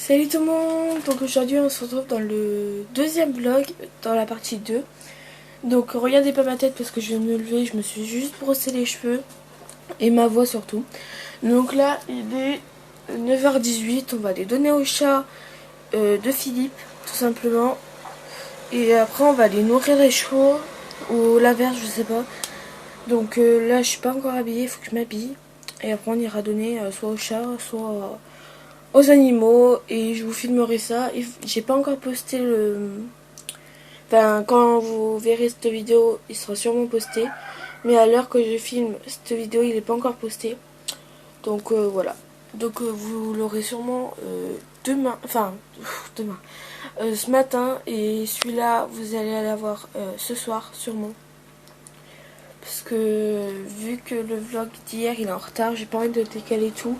Salut tout le monde. Donc aujourd'hui on se retrouve dans le deuxième vlog, dans la partie 2. Donc regardez pas ma tête parce que je viens de me lever, je me suis juste brossé les cheveux et ma voix surtout. Donc là il est 9h18, on va les donner au chat de Philippe tout simplement. Et après on va les nourrir les chevaux ou la verge, je sais pas. Donc là je suis pas encore habillée, il faut que je m'habille. Et après on ira donner soit au chat, soit aux animaux, et je vous filmerai ça. J'ai pas encore posté le... Enfin, quand vous verrez cette vidéo, il sera sûrement posté. Mais à l'heure que je filme cette vidéo, il n'est pas encore posté. Donc voilà. Donc vous l'aurez sûrement demain. Enfin, demain. Ce matin. Et celui-là, vous allez l'avoir ce soir, sûrement. Parce que vu que le vlog d'hier, il est en retard, j'ai pas envie de décaler tout.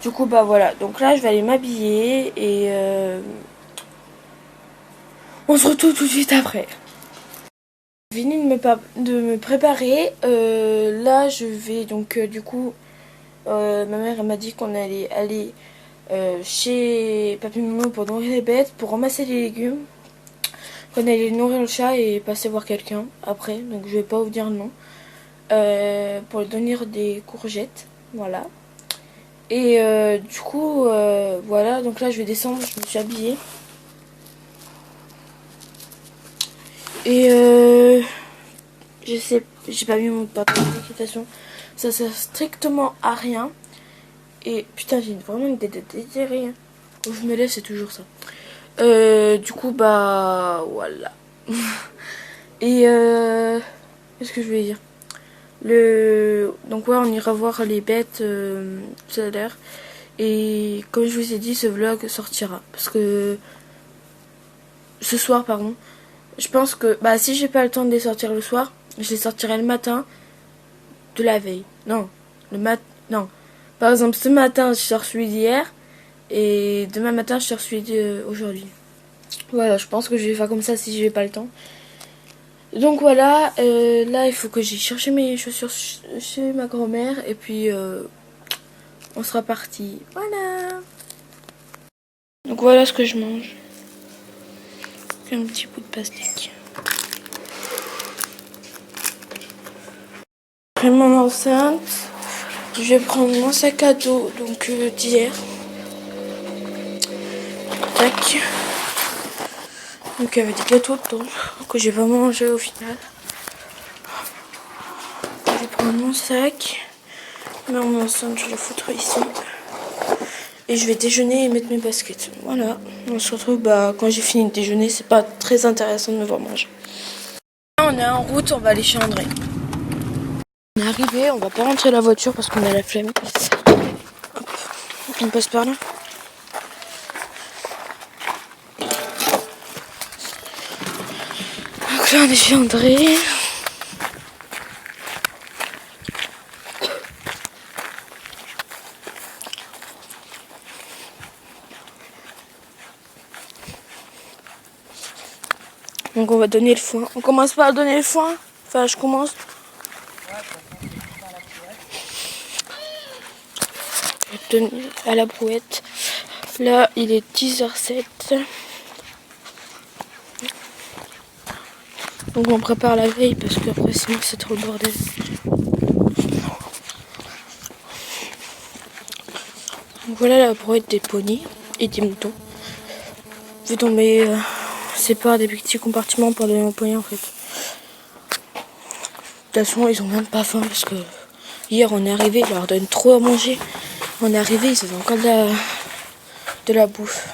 Du coup, bah voilà. Donc là, je vais aller m'habiller et on se retrouve tout de suite après. J'ai fini de me préparer. Là, je vais donc du coup, ma mère elle m'a dit qu'on allait aller chez Papy Momo pour nourrir les bêtes, pour ramasser les légumes, qu'on allait nourrir le chat et passer voir quelqu'un après. Donc je vais pas vous dire le nom. Pour lui donner des courgettes, voilà. Et du coup, voilà, donc là je vais descendre, je me suis habillée. Et je sais, j'ai pas mis mon pantalon d'équitation. Ça sert strictement à rien. Et putain, j'ai vraiment une tête de déterré. Quand je me lève, c'est toujours ça. Du coup, bah voilà. Et qu'est-ce que je vais dire? Donc ouais, on ira voir les bêtes tout à l'heure. Et comme je vous ai dit, ce vlog sortira. Parce que ce soir, pardon. Je pense que bah si j'ai pas le temps de les sortir le soir, je les sortirai le matin de la veille. Non, non. Par exemple, ce matin, je sors celui d'hier et demain matin, je sors celui d'aujourd'hui. Voilà, je pense que je vais faire comme ça si j'ai pas le temps. Donc voilà, là il faut que j'aille chercher mes chaussures chez ma grand-mère et puis on sera parti. Voilà. Donc voilà ce que je mange. Un petit bout de pastèque. Vraiment enceinte. Je vais prendre mon sac à dos donc d'hier. Tac. Donc il y avait des gâteaux dedans que j'ai pas mangé au final. Je vais prendre mon sac. Mon enceinte, je vais la foutre ici. Et je vais déjeuner et mettre mes baskets. Voilà. On se retrouve quand j'ai fini de déjeuner. C'est pas très intéressant de me voir manger. On est en route, on va aller chez André. On est arrivé, on va pas rentrer la voiture parce qu'on a la flemme. Hop. On passe par là. Donc là on est chez André. Donc on va donner le foin. On commence par donner le foin. Enfin je commence. À la brouette. Là il est 10h07. Donc on prépare la veille parce que après sinon c'est trop le bordel. Donc voilà la brouette des poneys et des moutons. Je vais tomber sépare des petits compartiments pour donner aux poneys en fait. De toute façon ils ont même pas faim parce que hier on est arrivé, ils leur donnent trop à manger. On est arrivé, ils avaient encore de la bouffe.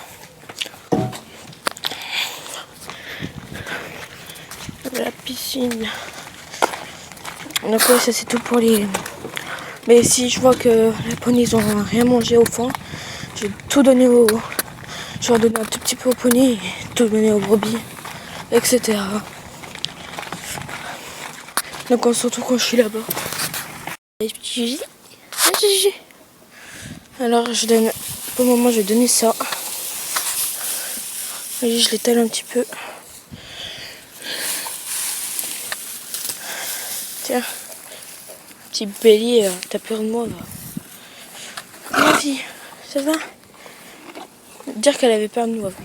La piscine. Donc ouais, ça c'est tout pour les... Mais si je vois que les poneys ils ont rien mangé au fond, je vais tout donner aux... Je vais en donner un tout petit peu aux poneys et tout donner aux brebis, etc. Donc on se retrouve quand je suis là-bas. Alors je donne... Pour le moment je vais donner ça. Et je l'étale un petit peu. Tiens. Petit bélier, t'as peur de moi va. Ma fille, ça va? dire qu'elle avait peur de nous avant.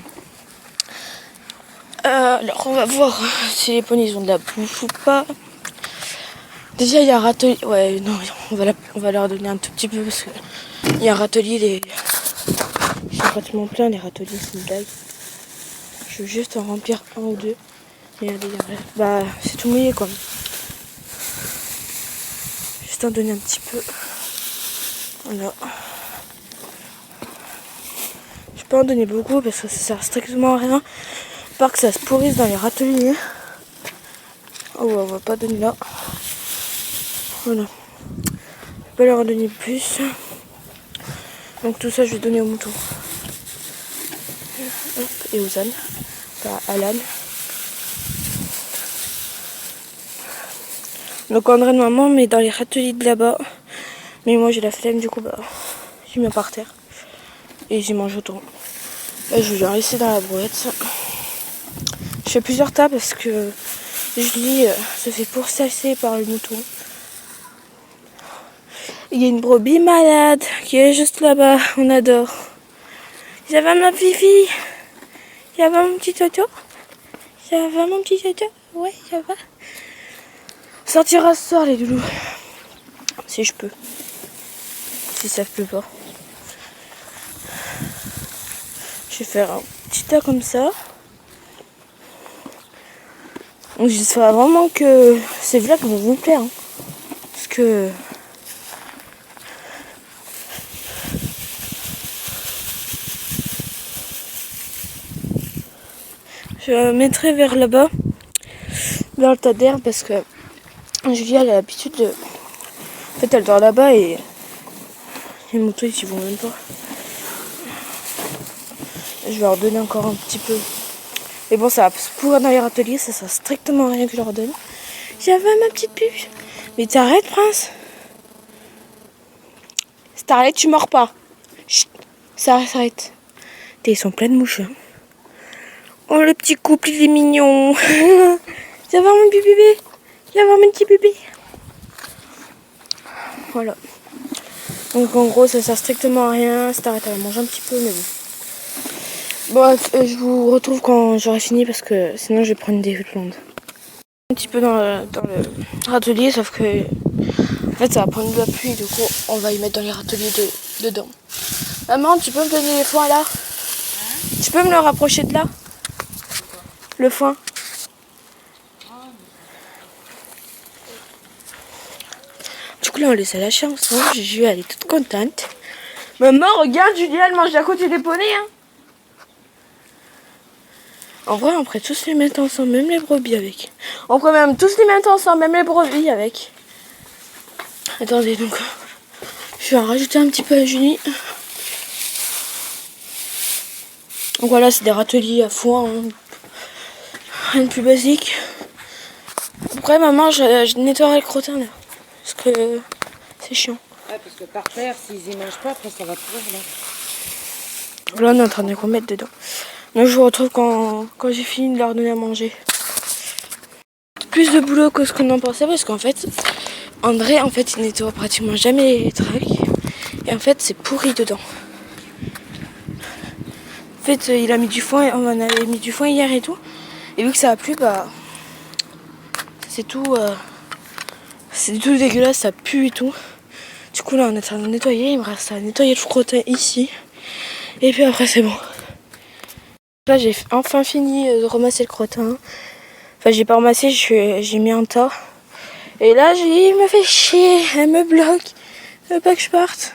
Alors on va voir si les poneys ont de la bouffe ou pas. Déjà il y a un râtelier. Ouais non, on va leur donner un tout petit peu parce que il y a un râtelier. Ils sont pratiquement pleins les râteliers, c'est une blague. Je veux juste en remplir un ou deux. Regardez, bah c'est tout mouillé quoi. Juste en donner un petit peu. Voilà. Je peux en donner beaucoup parce que ça sert strictement à rien. À part que ça se pourrisse dans les râteliers. Oh on va pas donner là. Voilà. Je peux pas leur en donner plus. Donc tout ça je vais donner aux moutons. Hop, et aux ânes. Enfin à l'âne. Donc André de maman met dans les râteliers de là-bas. Mais moi j'ai la flemme du coup bah j'y mets par terre. Et j'y mange autour. Là je vais la laisser dans la brouette. Je fais plusieurs tas parce que Julie se fait pourchasser par le mouton. Il y a une brebis malade qui est juste là-bas, on adore. Ça va ma fifi? Ça va mon petit toto? Ça va mon petit toto? Ouais, ça va. Sortira ce soir les loulous. Si je peux. Si ça pleut pas. Je vais faire un petit tas comme ça. Donc j'espère vraiment que ces vlogs vont vous plaire. Hein. Parce que... je mettrai vers là-bas. Vers le tas d'herbe parce que Julie elle a l'habitude de... En fait elle dort là-bas et les moutons ils y vont même pas. Je vais leur donner encore un petit peu. Mais bon ça va se pourrir dans les râteliers, ça sert strictement à rien que je leur donne. J'avais ma petite puce. Mais t'arrêtes Prince. Si t'arrêtes tu mords pas. Chut. Ça s'arrête. Ils sont pleins de mouches. Hein. Oh le petit couple il est mignon. Ça va mon petit bébé. Ça va mon petit bébé. Voilà. Donc en gros ça sert strictement à rien. Si t'arrêtes à la manger un petit peu mais bon. Bref, je vous retrouve quand j'aurai fini parce que sinon je vais prendre des viandes. Un petit peu dans le râtelier, sauf que en fait ça va prendre de la pluie, du coup on va y mettre dans les râteliers dedans. Maman, tu peux me donner les foins là? Tu peux me le rapprocher de là? Le foin. Du coup là on les a lâchés ensemble, Julie elle est toute contente. Maman regarde, Julie elle mange à côté des poneys hein. En vrai, on pourrait tous les mettre ensemble, même les brebis avec. On pourrait même tous les mettre ensemble, même les brebis avec. Attendez, donc, je vais en rajouter un petit peu à Julie. Donc voilà, c'est des râteliers à foin, hein. Rien de plus basique. Après, maman, je nettoierai le crottin là, parce que c'est chiant. Ouais, parce que par terre, s'ils y mangent pas, après ça va pourrir là. Là, on est en train de les remettre dedans. Donc je vous retrouve quand j'ai fini de leur donner à manger. Plus de boulot que ce qu'on en pensait parce qu'en fait, André, en fait, il nettoie pratiquement jamais les trucs. Et en fait, c'est pourri dedans. En fait, il a mis du foin, on en avait mis du foin hier et tout. Et vu que ça a plu, bah, c'est tout dégueulasse, ça pue et tout. Du coup, là, on est en train de nettoyer. Il me reste à nettoyer le crottin ici. Et puis après, c'est bon. Là, j'ai enfin fini de ramasser le crottin. Enfin, j'ai pas ramassé, j'ai mis un tas. Et là, il me fait chier. Elle me bloque. Elle veut pas que je parte.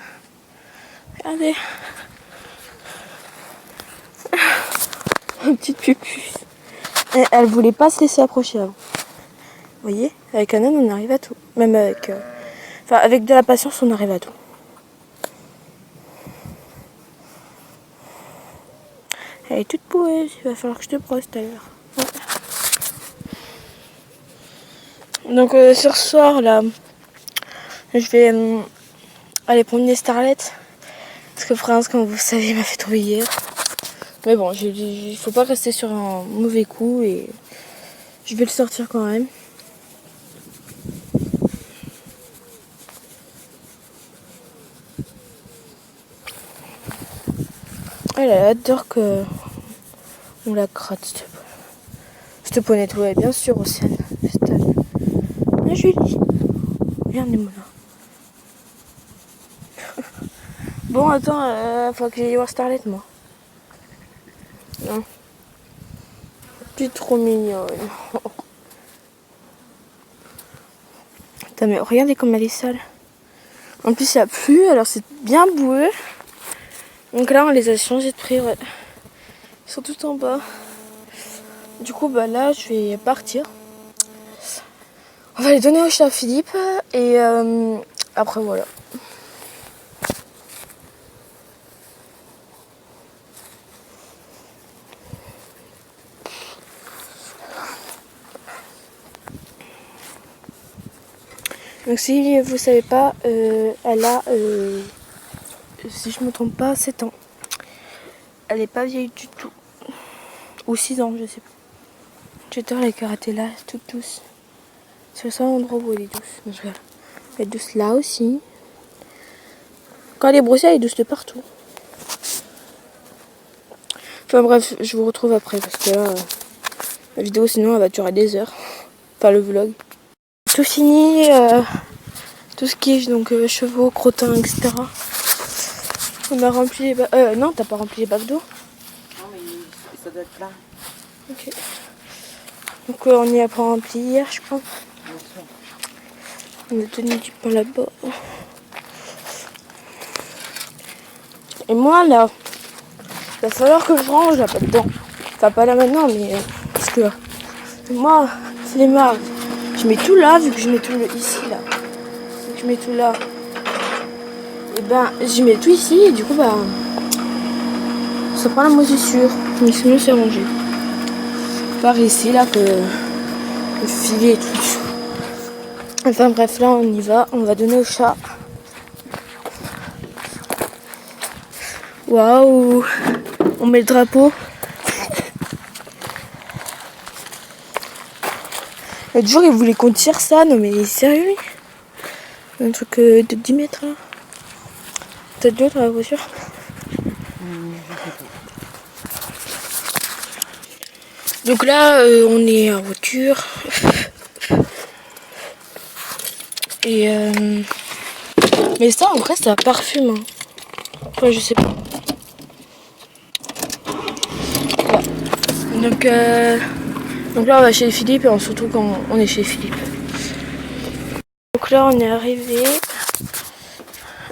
Regardez. Une petite pupuce. Elle voulait pas se laisser approcher avant. Vous voyez, avec un âne, on arrive à tout. Même avec... Enfin, avec de la patience, on arrive à tout. Elle est toute poueuse. Il va falloir que je te brosse tout à l'heure. Ouais. Donc, sur ce soir, là, je vais aller promener Starlet. Parce que Prince, comme vous savez, m'a fait trouver hier. Mais bon, il faut pas rester sur un mauvais coup et je vais le sortir quand même. Elle adore que on la gratte. Cette peau nettoyée, bien sûr, Océane. Ah, Julie. Viens, dis-moi là. Bon, attends, faut que j'aille voir Starlet, moi. Non. Tu es trop mignonne. Putain, mais regardez comme elle est sale. En plus, il a plu, alors c'est bien boueux. Donc là, on les a changés de prix, ouais. Ils sont tout en bas. Du coup, bah là, je vais partir. On va les donner au chat Philippe. Et après, voilà. Donc si vous savez pas, elle a, si je me trompe pas, 7 ans. Elle est pas vieille du tout. Ou 6 ans, je sais pas. J'adore les karatés là, toutes douces. C'est le seul endroit où elle est douce. Non, je regarde. Elle est douce là aussi. Quand elle est brossée, elle est douce de partout. Enfin bref, je vous retrouve après parce que là, la vidéo sinon elle va durer des heures. Enfin le vlog. Tout fini, tout ce qui est donc chevaux, crottins, etc. On a rempli les bacs. Non, t'as pas rempli les bacs d'eau. Non, mais ça doit être plein. Ok. Donc on y a pas rempli hier, je crois. Bien sûr. On a tenu du pain là-bas. Et moi là, il va falloir que je range là pas dedans. Enfin pas là maintenant, mais parce que moi, c'est les marques. Je mets tout là, vu que je mets tout ici là. Vu que je mets tout là. Et ben, je mets tout ici et du coup bah, ça prend la moisissure. Mais sinon c'est rangé. Par ici là que le filet et tout. Enfin bref, là on y va, on va donner au chat. Waouh, on met le drapeau. L'autre jour il voulait qu'on tire ça, non mais il est sérieux lui. Un truc de 10 mètres là. T'as de l'eau dans la voiture? Donc là on est en voiture. Et mais ça en vrai ça parfume. Hein. Enfin je sais pas. Voilà. Donc là on va chez Philippe et surtout quand on est chez Philippe. Donc là on est arrivé.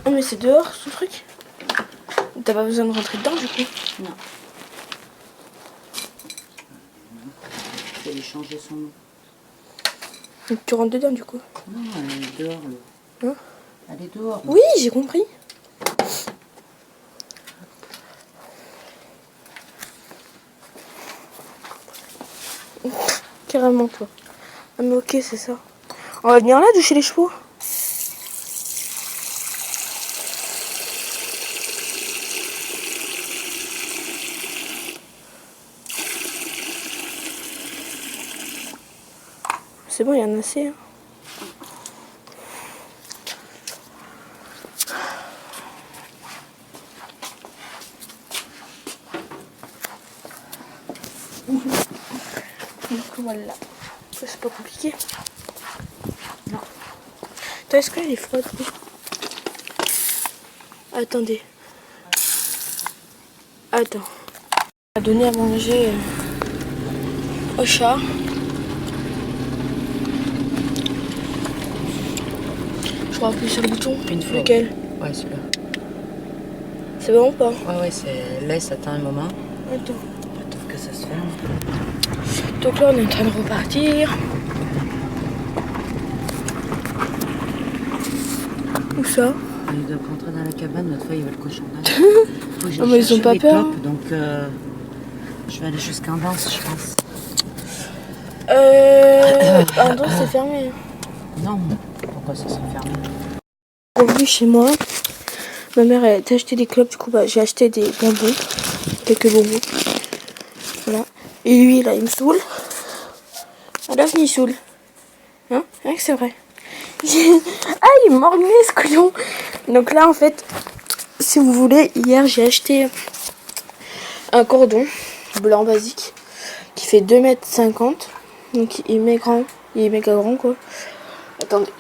Oh mais c'est dehors ce truc? T'as pas besoin de rentrer dedans du coup? Non. Je vais lui changer son nom. Donc tu rentres dedans du coup? Non, elle est dehors. Hein? Elle est dehors. Oui, j'ai compris. Carrément toi. Ah mais ok c'est ça. On va venir là doucher les chevaux. C'est bon, il y en a assez. Hein. Donc voilà. C'est pas compliqué. Non. Toi, est-ce qu'elle est froide? Attendez. Attends. On va donner à manger au chat. Je crois appuyer sur le bouton. Une fois. Lequel? Ouais, celui-là. C'est bon ou pas? Ouais, c'est laisse attends un moment. Attends. Attends que ça se ferme. Donc là, on est en train de repartir. Où ça? Ils doivent rentrer dans la cabane, notre fois il y avait le cochon là. Oh, mais ils ont pas peur. Clopes, donc je vais aller jusqu'en danse, je pense. En danse, c'est fermé. Non, pourquoi ça serait fermé? Revenu chez moi, ma mère elle a acheté des clopes, du coup bah, j'ai acheté des bonbons, quelques bonbons. Voilà. Et lui là il me saoule. Alors il me saoule. Hein? Ouais, c'est vrai. Ah il est mort ce couillon. Donc là en fait, si vous voulez, hier j'ai acheté un cordon blanc basique qui fait 2,50 m. Donc il est grand, il est méga grand quoi. Attendez.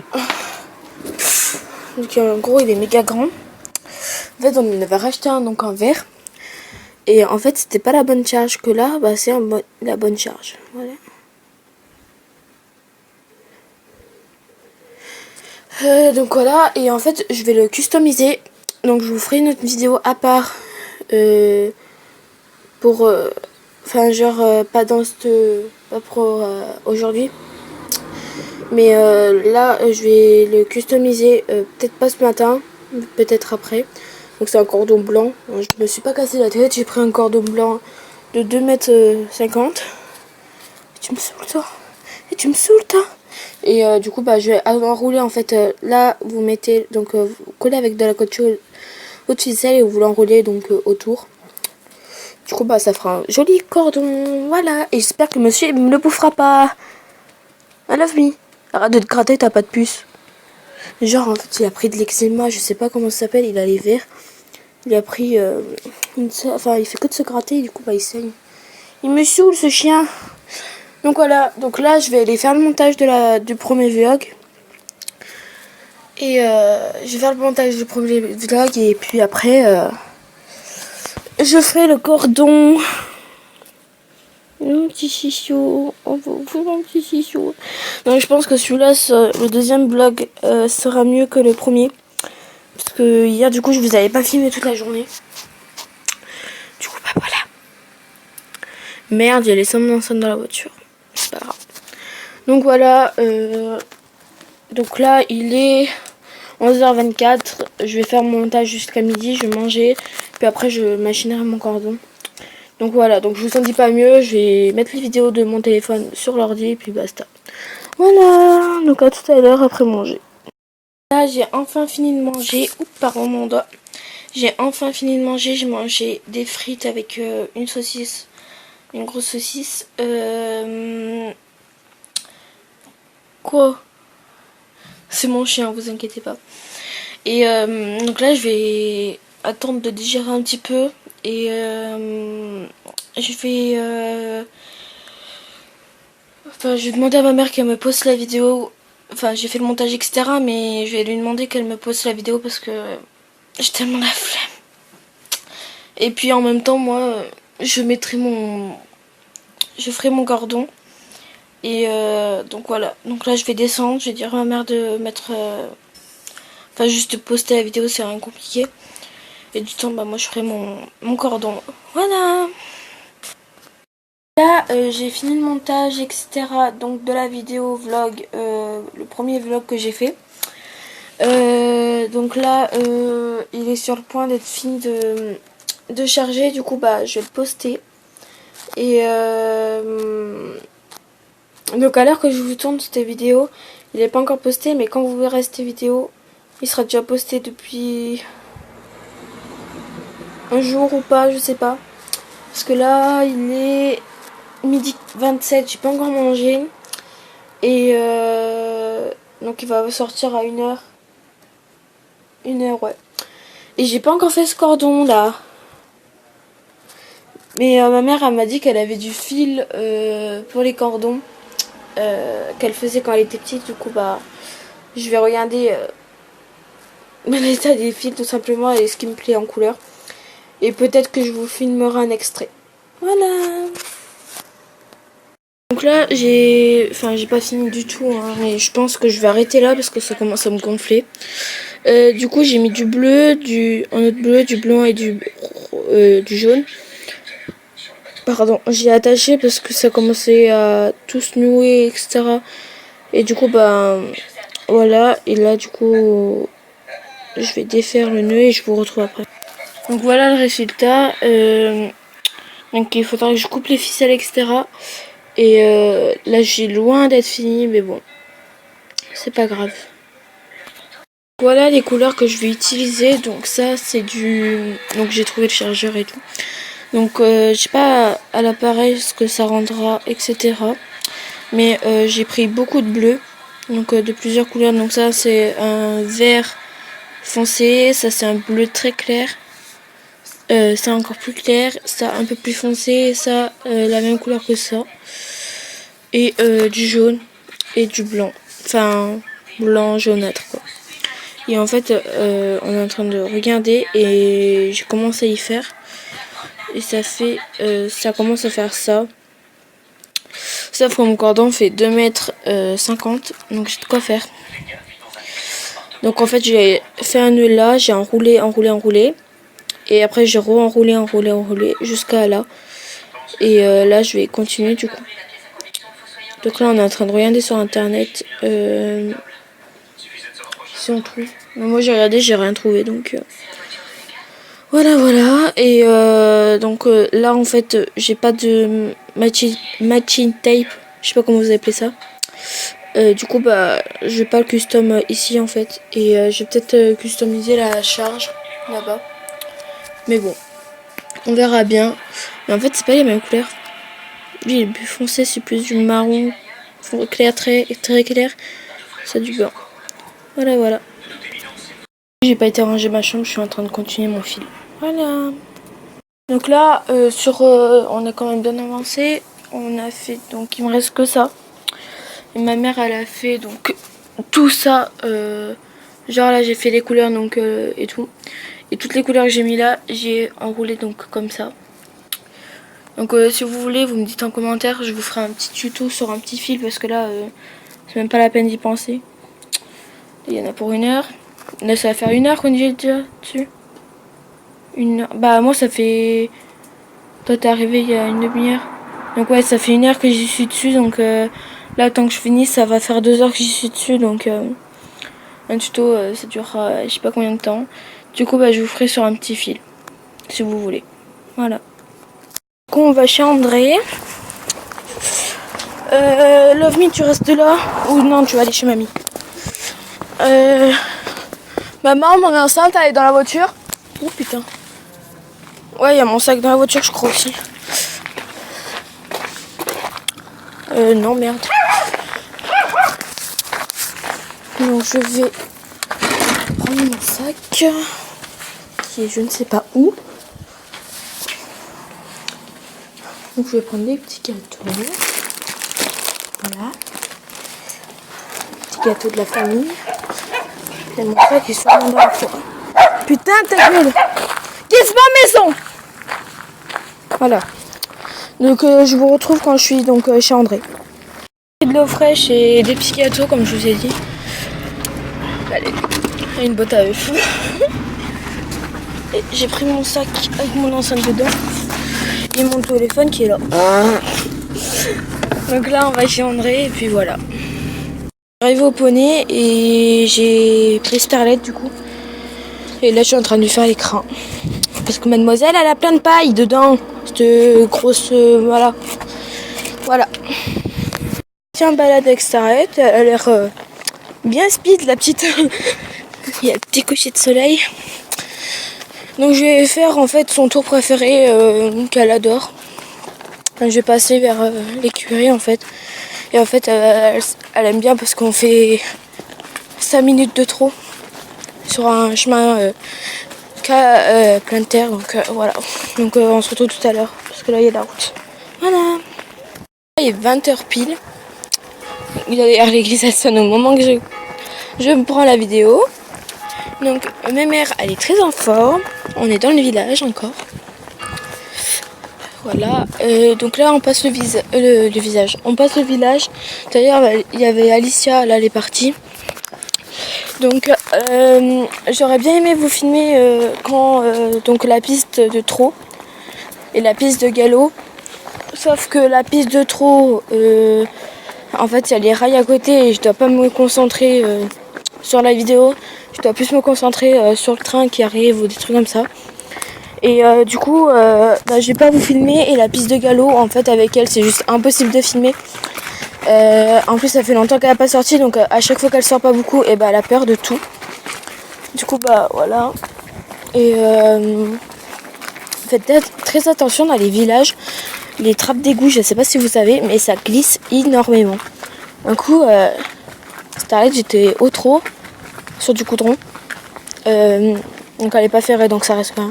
Donc en gros il est méga grand. En fait on avait racheté un, donc en vert. Et en fait c'était pas la bonne charge, que là bah, c'est la bonne charge. Voilà. Donc voilà, et en fait je vais le customiser. Donc je vous ferai une autre vidéo à part pour enfin genre pas dans cette pas pour aujourd'hui, mais là je vais le customiser, peut-être pas ce matin, peut-être après. Donc c'est un cordon blanc, je me suis pas cassé la tête, j'ai pris un cordon blanc de 2,50 m. Tu me saoules toi, et tu me saoules toi. Et du coup bah je vais enrouler en fait, là vous mettez donc vous collez avec de la caoutchouc au ficelle et vous l'enroulez donc autour. Du coup bah ça fera un joli cordon, voilà. Et j'espère que monsieur ne me le bouffera pas. I love me. Arrête de te gratter, t'as pas de puce. Genre en fait il a pris de l'eczéma, je sais pas comment ça s'appelle, il a les verres. Il a pris enfin il fait que de se gratter et du coup bah il saigne. Il me saoule ce chien. Donc voilà, donc là je vais aller faire le montage du premier vlog. Et je vais faire le montage du premier vlog et puis après je ferai le cordon. Mon petit chichou, on va ouvrir mon petit chichou. Donc je pense que celui-là, le deuxième vlog sera mieux que le premier. Parce que hier du coup je vous avais pas filmé toute la journée. Du coup bah voilà. Merde, j'ai laissé mon enceinte dans la voiture. C'est pas grave. Donc voilà, donc là il est 11h24. Je vais faire mon montage jusqu'à midi, je vais manger. Puis après je machinerai mon cordon. Donc voilà, donc je vous en dis pas mieux, je vais mettre les vidéos de mon téléphone sur l'ordi et puis basta. Voilà, donc à tout à l'heure après manger. Là j'ai enfin fini de manger, oups pardon mon doigt. J'ai enfin fini de manger, j'ai mangé des frites avec une saucisse, une grosse saucisse. Quoi? C'est mon chien, vous inquiétez pas. Et donc là je vais attendre de digérer un petit peu. Et je vais enfin je vais demander à ma mère qu'elle me poste la vidéo. Enfin j'ai fait le montage etc, mais je vais lui demander qu'elle me poste la vidéo parce que j'ai tellement la flemme. Et puis en même temps moi je ferai mon cordon. Et donc voilà, donc là je vais descendre, je vais dire à ma mère de mettre enfin juste de poster la vidéo, c'est rien compliqué. Et du temps bah moi je ferai mon cordon. Voilà. Là j'ai fini le montage etc, donc de la vidéo vlog, le premier vlog que j'ai fait. Donc là il est sur le point d'être fini de charger, du coup bah je vais le poster. Et donc à l'heure que je vous tourne cette vidéo, il n'est pas encore posté, mais quand vous verrez cette vidéo, il sera déjà posté depuis un jour ou pas, je sais pas. Parce que là il est midi 27, j'ai pas encore mangé. Et donc il va sortir à 1h. 1h ouais. Et j'ai pas encore fait ce cordon là. Mais ma mère elle m'a dit qu'elle avait du fil pour les cordons. Qu'elle faisait quand elle était petite. Du coup bah je vais regarder l'état des fils tout simplement et ce qui me plaît en couleur. Et peut-être que je vous filmerai un extrait. Voilà. Donc là j'ai pas fini du tout hein, mais je pense que je vais arrêter là parce que ça commence à me gonfler. Du coup j'ai mis du bleu, un autre bleu, du blanc et du jaune. Pardon, j'ai attaché parce que ça commençait à tout se nouer etc. Et du coup bah voilà, et là du coup je vais défaire le nœud et je vous retrouve après. Donc voilà le résultat. Donc il faudra que je coupe les ficelles etc. Et là j'ai loin d'être fini, mais bon, c'est pas grave. Voilà les couleurs que je vais utiliser. Donc ça c'est donc j'ai trouvé le chargeur et tout. Donc je sais pas à l'appareil ce que ça rendra etc. Mais j'ai pris beaucoup de bleu. Donc de plusieurs couleurs. Donc ça c'est un vert foncé, ça c'est un bleu très clair. ça encore plus clair, ça un peu plus foncé, ça la même couleur que ça. Et du jaune et du blanc. Enfin, blanc jaunâtre quoi. Et en fait, on est en train de regarder et j'ai commencé à y faire. Et ça fait, ça commence à faire ça. Sauf que mon cordon fait 2,50 m, donc j'ai de quoi faire. Donc en fait, j'ai fait un nœud là, j'ai enroulé, enroulé. Et après, j'ai re-enroulé, enroulé jusqu'à là. Et là, je vais continuer du coup. Donc là, on est en train de regarder sur internet si on trouve. Mais moi, j'ai regardé, j'ai rien trouvé, donc voilà. Et donc là, en fait, j'ai pas de matching tape. Je sais pas comment vous appelez ça. Du coup, bah, je vais pas le custom ici en fait. Et je vais peut-être customiser la charge là-bas. Mais bon, on verra bien. Mais en fait, c'est pas les mêmes couleurs. Lui, il est plus foncé, c'est plus du marron clair, très clair. C'est du blanc. Voilà. J'ai pas été ranger ma chambre, je suis en train de continuer mon fil. Voilà. Donc là, on a quand même bien avancé. On a fait, donc il me reste que ça. Et ma mère, elle a fait donc tout ça. Genre là, j'ai fait les couleurs donc et tout. Et toutes les couleurs que j'ai mis là, j'ai enroulé donc comme ça. Donc si vous voulez, vous me dites en commentaire, je vous ferai un petit tuto sur un petit fil parce que là, c'est même pas la peine d'y penser. Il y en a pour 1 heure. Là, ça va faire 1 heure qu'on y est déjà dessus. 1 heure. Bah moi, ça fait... Toi, t'es arrivé il y a une demi-heure. Donc ouais, ça fait 1 heure que j'y suis dessus. Donc là, tant que je finis, ça va faire 2 heures que j'y suis dessus. Donc un tuto, ça durera je sais pas combien de temps. Du coup, bah, je vous ferai sur un petit fil, si vous voulez. Voilà. Du coup, on va chez André. Love Me, tu restes là? Ou non, tu vas aller chez mamie? Maman, mon enceinte, elle est dans la voiture. Oh putain. Ouais, il y a mon sac dans la voiture, je crois aussi. Non, merde. Donc je vais prendre mon sac, qui est je ne sais pas où. Donc je vais prendre des petits gâteaux. Voilà. Petit gâteau de la famille. Et mon sac est sûrement dans la forêt. Putain, ta gueule! Quitte ma maison! Voilà. Donc je vous retrouve quand je suis donc chez André. De l'eau fraîche et des petits gâteaux comme je vous ai dit. Allez, et une botte à œufs. J'ai pris mon sac avec mon enceinte dedans et mon téléphone qui est là. Donc là on va chez André et puis voilà. J'arrive au poney et j'ai pris Starlet du coup. Et là je suis en train de lui faire l'écran. Parce que mademoiselle elle a plein de paille dedans. Cette grosse... voilà. Tiens, balade avec Starlet, elle a l'air bien speed la petite. Il y a le petit coucher de soleil. Donc je vais faire en fait son tour préféré qu'elle adore. Enfin, je vais passer vers l'écurie en fait. Et en fait elle aime bien parce qu'on fait 5 minutes de trop sur un chemin plein de terre. Donc voilà. Donc on se retrouve tout à l'heure parce que là il y a la route. Voilà. Il est 20h pile. D'ailleurs l'église elle sonne au moment que je me prends la vidéo. Donc ma mère elle est très en forme. On est dans le village encore. Voilà. Donc là on passe le visage. On passe le village. D'ailleurs il y avait Alicia, là elle est partie. Donc j'aurais bien aimé vous filmer quand donc la piste de trot et la piste de galop. Sauf que la piste de trot en fait il y a les rails à côté et je dois pas me concentrer sur la vidéo. Je dois plus me concentrer sur le train qui arrive ou des trucs comme ça. Et du coup, je vais pas vous filmer. Et la piste de galop, en fait, avec elle, c'est juste impossible de filmer. En plus, ça fait longtemps qu'elle n'a pas sorti. Donc, à chaque fois qu'elle sort pas beaucoup, et elle a peur de tout. Du coup, voilà. Et faites très attention dans les villages. Les trappes d'égout, je sais pas si vous savez, mais ça glisse énormément. Un coup, Starlet, j'étais au trot sur du coudron. Donc elle n'est pas ferrée, donc ça reste pas.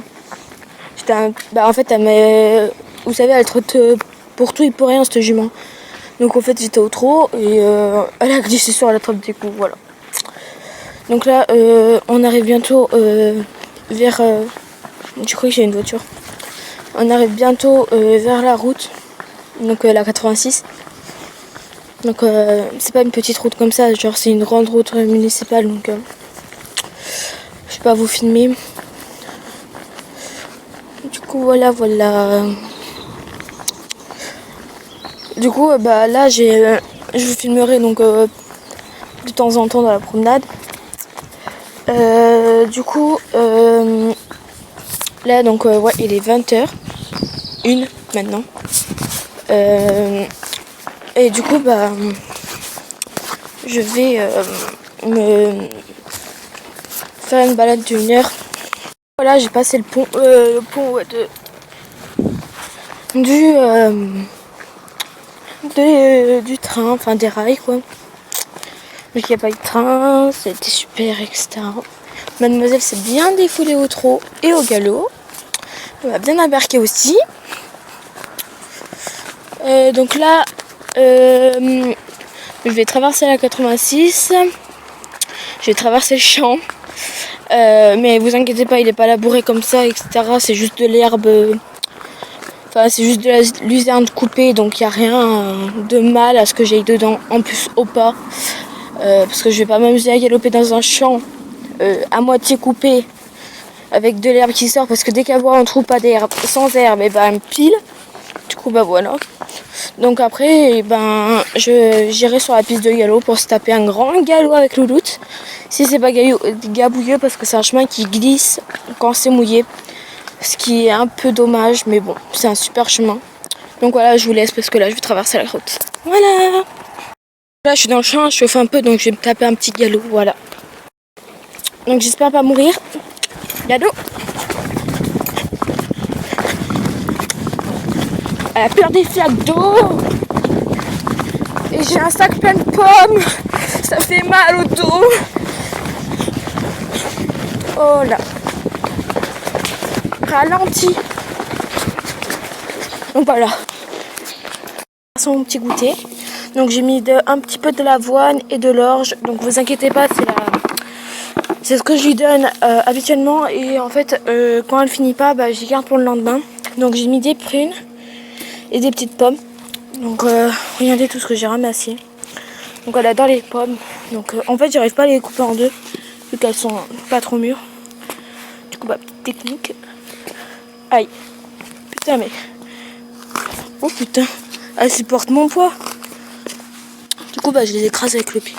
Bah en fait, vous savez, elle trotte pour tout et pour rien, cette jument. Donc en fait, j'étais au trot et elle a glissé sur la trappe des coups, voilà. Donc là, on arrive bientôt vers... je crois que j'ai une voiture. On arrive bientôt vers la route, donc la 86. Donc c'est pas une petite route comme ça, genre c'est une grande route municipale, donc je vais pas vous filmer. Du coup voilà. Du coup bah là je vous filmerai donc de temps en temps dans la promenade. Du coup là donc ouais, il est 20h, une maintenant. Et du coup bah je vais me faire une balade d'une heure. Voilà, j'ai passé le pont ouais, du train, enfin des rails quoi. Mais il n'y a pas eu de train, c'était super, etc. Mademoiselle s'est bien défoulée au trot et au galop. Elle m'a bien embarqué aussi. Donc là, je vais traverser la 86. Je vais traverser le champ. Mais vous inquiétez pas, il n'est pas labouré comme ça, etc. C'est juste de l'herbe. Enfin, c'est juste de la luzerne coupée, donc il n'y a rien de mal à ce que j'aille dedans. En plus, au pas. Parce que je vais pas m'amuser à galoper dans un champ à moitié coupé avec de l'herbe qui sort. Parce que dès qu'elle voit un trou pas d'herbe, sans herbe, et ben elle me pile. Du coup, bah voilà. Donc après, ben, j'irai sur la piste de galop pour se taper un grand galop avec Louloute. Si c'est pas gabouilleux, parce que c'est un chemin qui glisse quand c'est mouillé. Ce qui est un peu dommage, mais bon, c'est un super chemin. Donc voilà, je vous laisse parce que là, je vais traverser la route. Voilà. Là, je suis dans le champ, je chauffe un peu, donc je vais me taper un petit galop, voilà. Donc j'espère pas mourir. Galop. Elle a peur des flaques d'eau. Et j'ai un sac plein de pommes. Ça fait mal au dos. Oh là. Ralenti. Donc voilà. Son petit goûter. Donc j'ai mis un petit peu de l'avoine et de l'orge. Donc vous inquiétez pas, c'est ce que je lui donne habituellement. Et en fait, quand elle finit pas, bah, j'y garde pour le lendemain. Donc j'ai mis des prunes et des petites pommes. Donc regardez tout ce que j'ai ramassé. Donc elle adore les pommes. Donc en fait, j'arrive pas à les couper en deux vu qu'elles sont pas trop mûres. Du coup, bah, petite technique. Aïe. Putain, mais... Oh putain. Elle supporte mon poids. Du coup, bah, je les écrase avec le pied.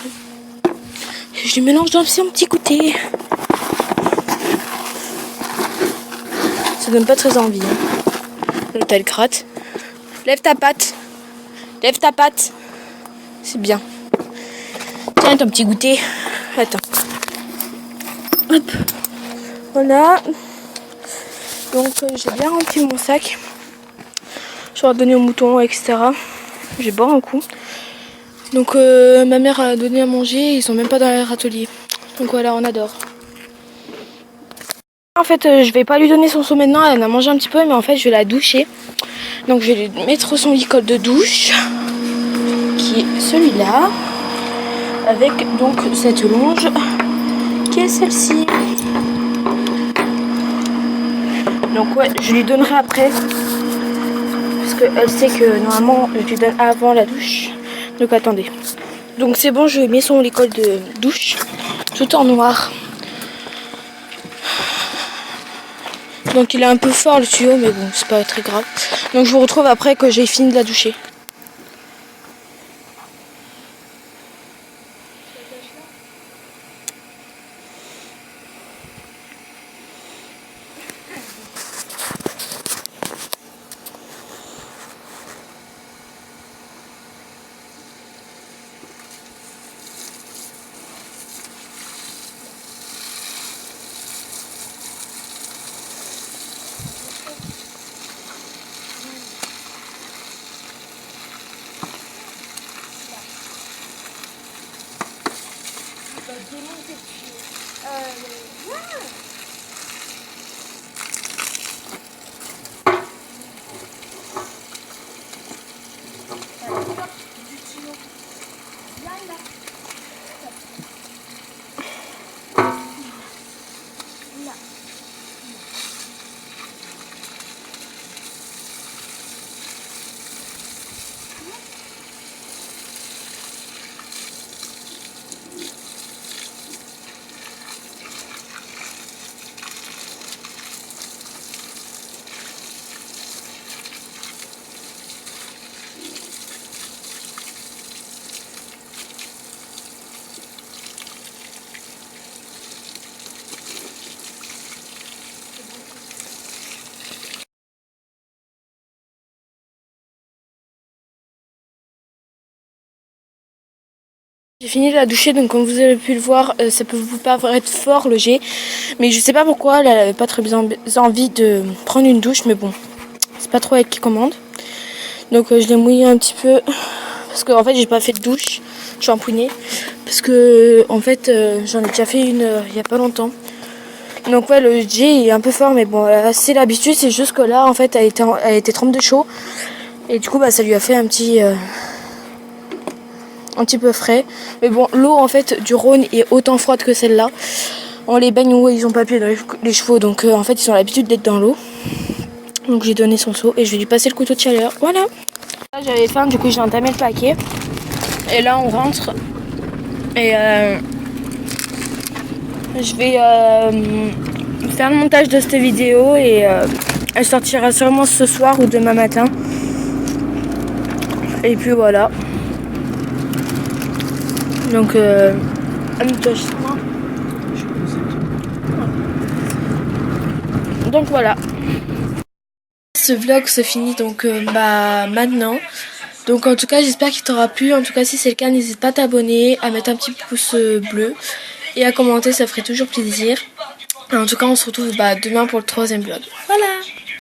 Et je les mélange dans un petit goûter. Ça donne pas très envie. Hein. Là, t'as le gratte. Lève ta patte. Lève ta patte. C'est bien. Tiens, ton petit goûter. Attends. Hop. Voilà. Donc, j'ai bien rempli mon sac. Je vais redonner aux moutons, etc. J'ai boire un coup. Donc, ma mère a donné à manger. Ils sont même pas dans leur atelier. Donc voilà, on adore. En fait, je vais pas lui donner son seau maintenant. Elle en a mangé un petit peu, mais en fait, je vais la doucher. Donc, je vais lui mettre son licol de douche, qui est celui-là, avec donc cette longe, qui est celle-ci. Donc ouais, je lui donnerai après, parce qu'elle sait que normalement, je lui donne avant la douche. Donc attendez. Donc c'est bon, je lui ai mis son licol de douche, tout en noir. Donc il est un peu fort le tuyau, mais bon, c'est pas très grave. Donc je vous retrouve après que j'ai fini de la doucher. J'ai fini de la doucher, donc comme vous avez pu le voir, ça peut vous paraître fort le jet. Mais je sais pas pourquoi, elle avait pas très bien envie de prendre une douche, mais bon, c'est pas trop elle qui commande. Donc je l'ai mouillé un petit peu, parce qu'en fait j'ai pas fait de douche, je suis empoignée. Parce que en fait j'en ai déjà fait une il y a pas longtemps. Donc ouais, le jet est un peu fort, mais bon, c'est l'habitude, c'est juste que là en fait elle était trempe de chaud. Et du coup bah ça lui a fait un petit peu frais. Mais bon, l'eau en fait du Rhône est autant froide que celle-là. On les baigne où ils ont pas pied dans les chevaux, donc en fait ils ont l'habitude d'être dans l'eau. Donc j'ai donné son seau et je vais lui passer le couteau de chaleur. Voilà. Là j'avais faim, du coup j'ai entamé le paquet. Et là on rentre. Et je vais faire le montage de cette vidéo et elle sortira sûrement ce soir ou demain matin. Et puis voilà. Donc voilà. Ce vlog se finit donc maintenant. Donc en tout cas j'espère qu'il t'aura plu. En tout cas si c'est le cas, n'hésite pas à t'abonner, à mettre un petit pouce bleu et à commenter, ça ferait toujours plaisir. En tout cas on se retrouve demain pour le 3e vlog. Voilà.